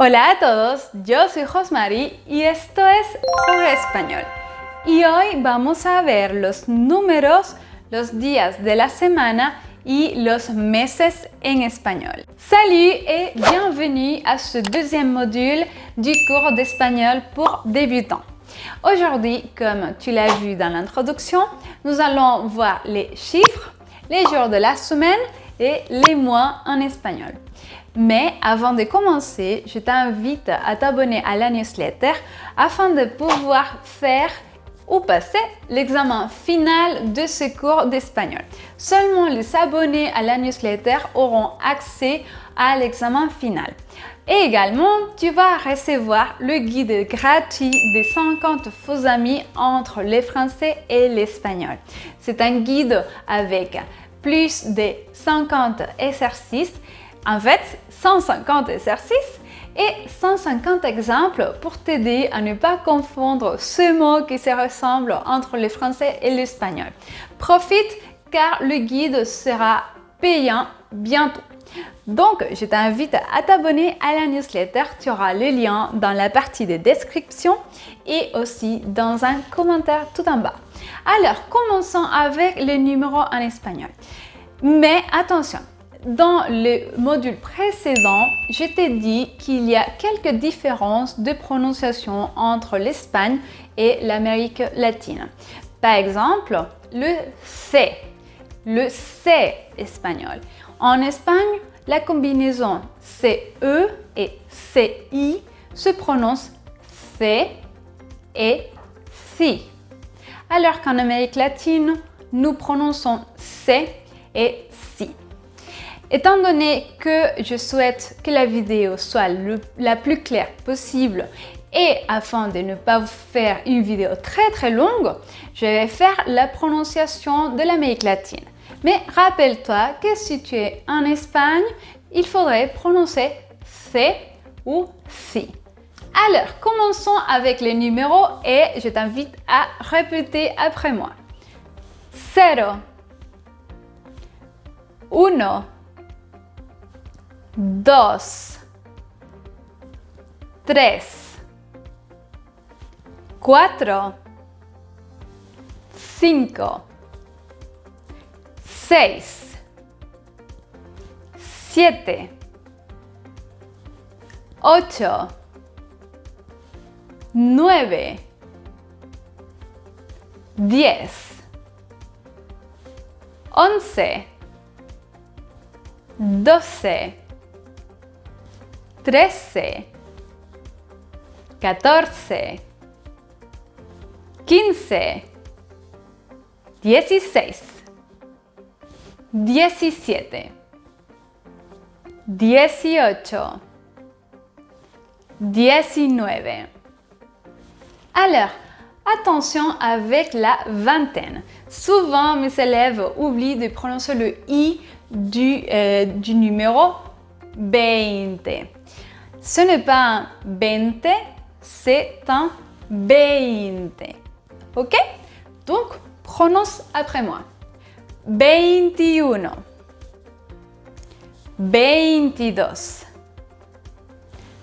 Hola a todos, yo soy Rosmary y esto es Sobre Español. Y hoy vamos a ver los números, los días de la semana y los meses en espagnol. Salut et bienvenue à ce deuxième module du cours d'espagnol pour débutants. Aujourd'hui, comme tu l'as vu dans l'introduction, nous allons voir les chiffres, les jours de la semaine et les mois en espagnol. Mais avant de commencer, je t'invite à t'abonner à la newsletter afin de pouvoir faire ou passer l'examen final de ce cours d'espagnol. Seulement les abonnés à la newsletter auront accès à l'examen final. Et également, tu vas recevoir le guide gratuit des 50 faux amis entre le français et l'espagnol. C'est un guide avec plus de 50 exercices, en fait 150 exercices et 150 exemples pour t'aider à ne pas confondre ce mot qui se ressemble entre le français et l'espagnol. Profite car le guide sera payant bientôt. Donc, je t'invite à t'abonner à la newsletter. Tu auras le lien dans la partie de description et aussi dans un commentaire tout en bas. Alors, commençons avec les numéros en espagnol. Mais attention, dans le module précédent, je t'ai dit qu'il y a quelques différences de prononciation entre l'Espagne et l'Amérique latine. Par exemple, le C espagnol. En Espagne, la combinaison CE et CI se prononce C et si. Alors qu'en Amérique latine, nous prononçons C et si. Étant donné que je souhaite que la vidéo soit la plus claire possible et afin de ne pas vous faire une vidéo très longue, je vais faire la prononciation de l'Amérique latine. Mais rappelle-toi que si tu es en Espagne, il faudrait prononcer C ou si. Alors, commençons avec les numéros et je t'invite à répéter après moi. 0, 1, 2, 3, 4, 5, 6, 7, 8, 9, 10, 11, 12, 13, 14, 15, 16, 17, 18, 19. Alors, attention avec la vingtaine. Souvent, mes élèves oublient de prononcer le I du numéro 20. Ce n'est pas un 20, c'est un 20. Ok? Donc, prononce après moi. 21, 22,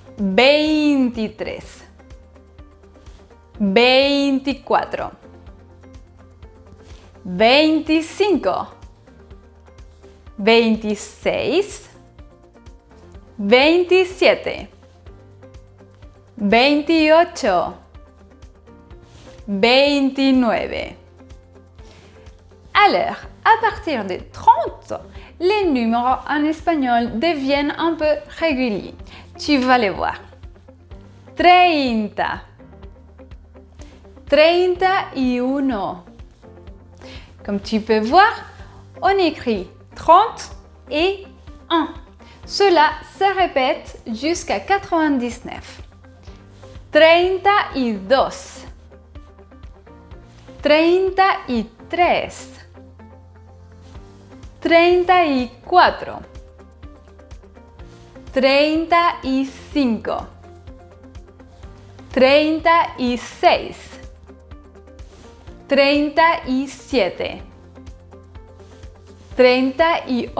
23, 24, 25, 26, 27, 28, 29. Alors, à partir de 30, les numéros en espagnol deviennent un peu réguliers. Tu vas les voir. 30, 31. Comme tu peux voir, on écrit 30 et 1. Cela se répète jusqu'à 99. 32, 33, 34, 35, 36, 37, 38,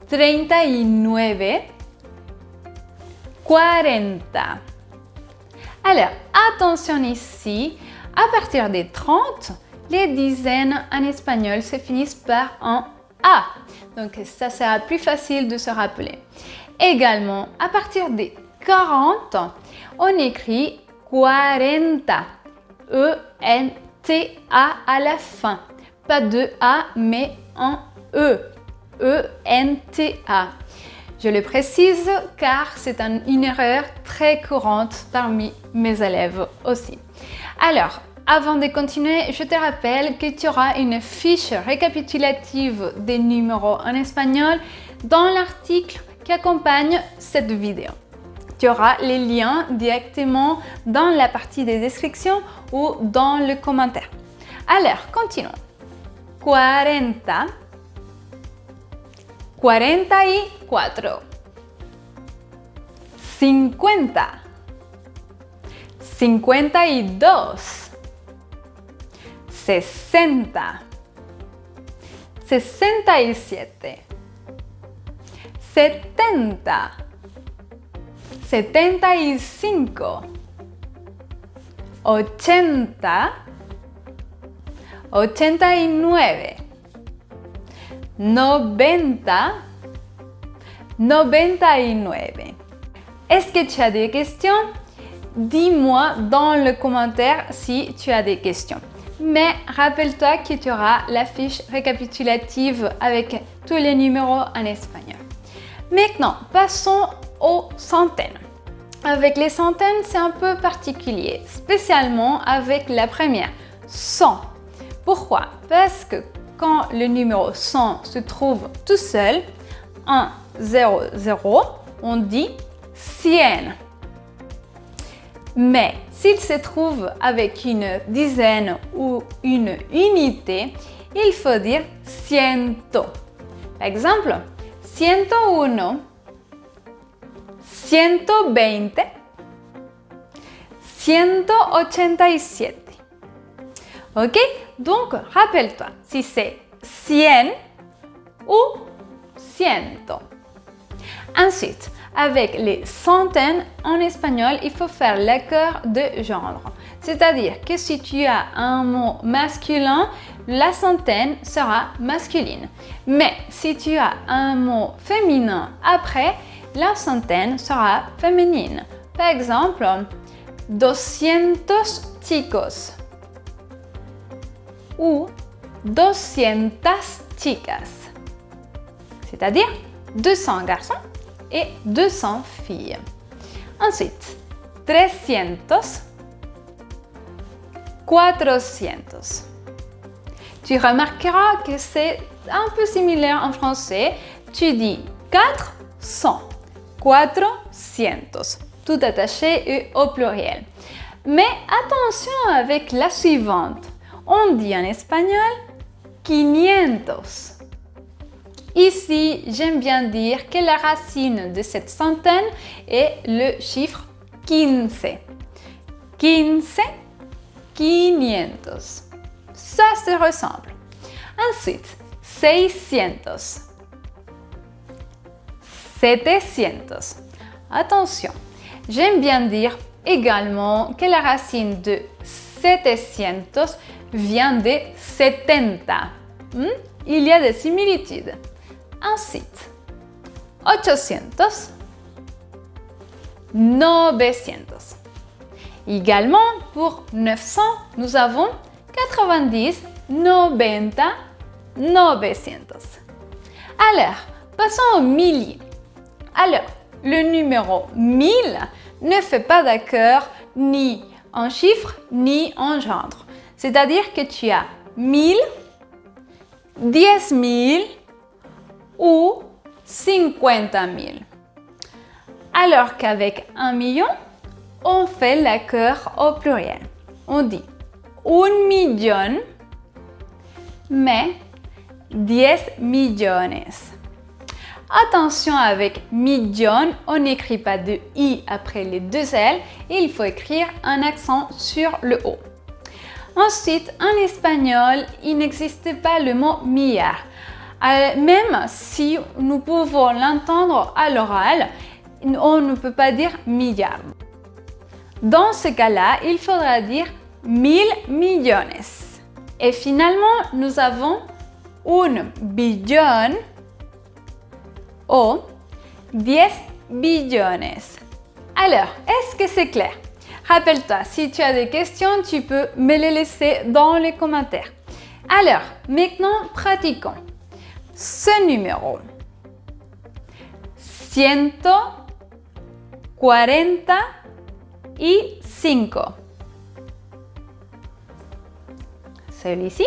39, 40. Alors, attention ici, à partir des 30, les dizaines en espagnol se finissent par un A. Donc, ça sera plus facile de se rappeler. Également, à partir des 40, on écrit 40. E-N-T-A à la fin. Pas de A, mais un E. E-N-T-A. Je le précise car c'est une erreur très courante parmi mes élèves aussi. Alors, avant de continuer, je te rappelle que tu auras une fiche récapitulative des numéros en espagnol dans l'article qui accompagne cette vidéo. Tu auras les liens directement dans la partie des descriptions ou dans le commentaire. Alors, continuons. 40, 44, 50, 52, 60, 67, 70, 75, 80, 89, 90, 99. Est-ce que tu as des questions? Dis-moi dans le commentaire si tu as des questions. Mais rappelle-toi que tu auras la fiche récapitulative avec tous les numéros en espagnol. Maintenant, passons aux centaines. Avec les centaines, c'est un peu particulier, spécialement avec la première, 100. Pourquoi? Parce que quand le numéro 100 se trouve tout seul, 1, 0, 0, on dit 100. Mais s'il se trouve avec une dizaine ou une unité, il faut dire ciento. Par exemple, 101, 120, 187. Ok? Donc, rappelle-toi, si c'est 100 ou ciento. Ensuite, avec les centaines, en espagnol, il faut faire l'accord de genre. C'est-à-dire que si tu as un mot masculin, la centaine sera masculine. Mais si tu as un mot féminin après, la centaine sera féminine. Par exemple, 200 chicos ou 200 chicas. C'est-à-dire 200 garçons et 200 filles. Ensuite, 300, 400. Tu remarqueras que c'est un peu similaire en français. Tu dis 400, 400, tout attaché et au pluriel. Mais attention avec la suivante. On dit en espagnol 500. Ici, j'aime bien dire que la racine de cette centaine est le chiffre 15. 15, 500. Ça se ressemble. Ensuite, 600, 700. Attention, j'aime bien dire également que la racine de 700 vient de 70. Il y a des similitudes. Ensuite, 800, 900. Également, pour 900, nous avons 90, 90, 900. Alors, passons au millier. Alors, le numéro 1000 ne fait pas d'accord ni en chiffres ni en genre. C'est-à-dire que tu as 1000, 10 000 ou 50 000. Alors qu'avec 1 million, on fait l'accord au pluriel. On dit 1 million, mais 10 millones. Attention avec million, on n'écrit pas de i après les deux L et il faut écrire un accent sur le O. Ensuite, en espagnol, il n'existe pas le mot milliard. Même si nous pouvons l'entendre à l'oral, on ne peut pas dire milliard. Dans ce cas-là, il faudra dire 1000 millones. Et finalement, nous avons un billón o 10 billones. Alors, est-ce que c'est clair? Rappelle-toi, si tu as des questions, tu peux me les laisser dans les commentaires. Alors, maintenant, pratiquons. Ce numéro. 145. Celui-ci.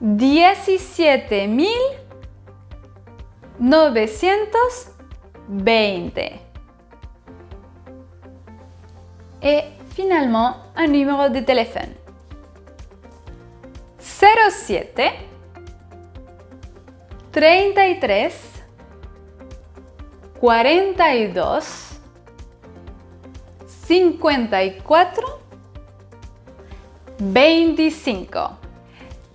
17.920. Et finalement, un numéro de téléphone. 07 33 42 54 25.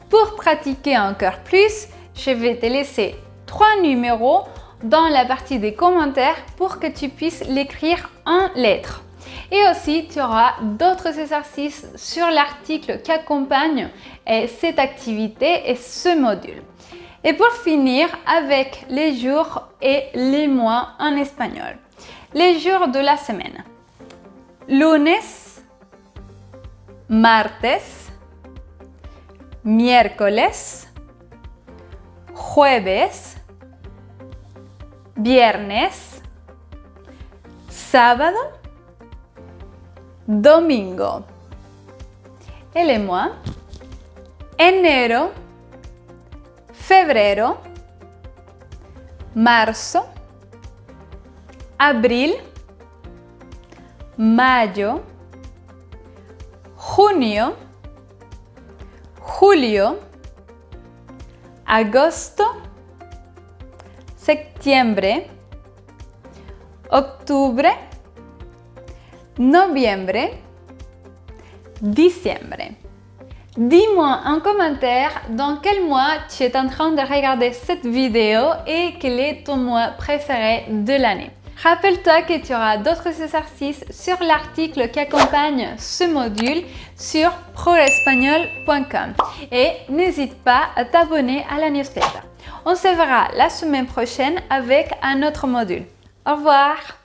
Pour pratiquer encore plus, je vais te laisser 3 numéros dans la partie des commentaires pour que tu puisses l'écrire en lettres. Et aussi, tu auras d'autres exercices sur l'article qui accompagne cette activité et ce module. Et pour finir, avec les jours et les mois en espagnol. Les jours de la semaine. Lunes, martes, miércoles, jueves, viernes, sábado, domingo. Et les mois. Enero, febrero, marzo, abril, mayo, junio, julio, agosto, septiembre, octubre, noviembre, diciembre. Dis-moi en commentaire dans quel mois tu es en train de regarder cette vidéo et quel est ton mois préféré de l'année. Rappelle-toi que tu auras d'autres exercices sur l'article qui accompagne ce module sur progrespagnol.com et n'hésite pas à t'abonner à la newsletter. On se verra la semaine prochaine avec un autre module. Au revoir!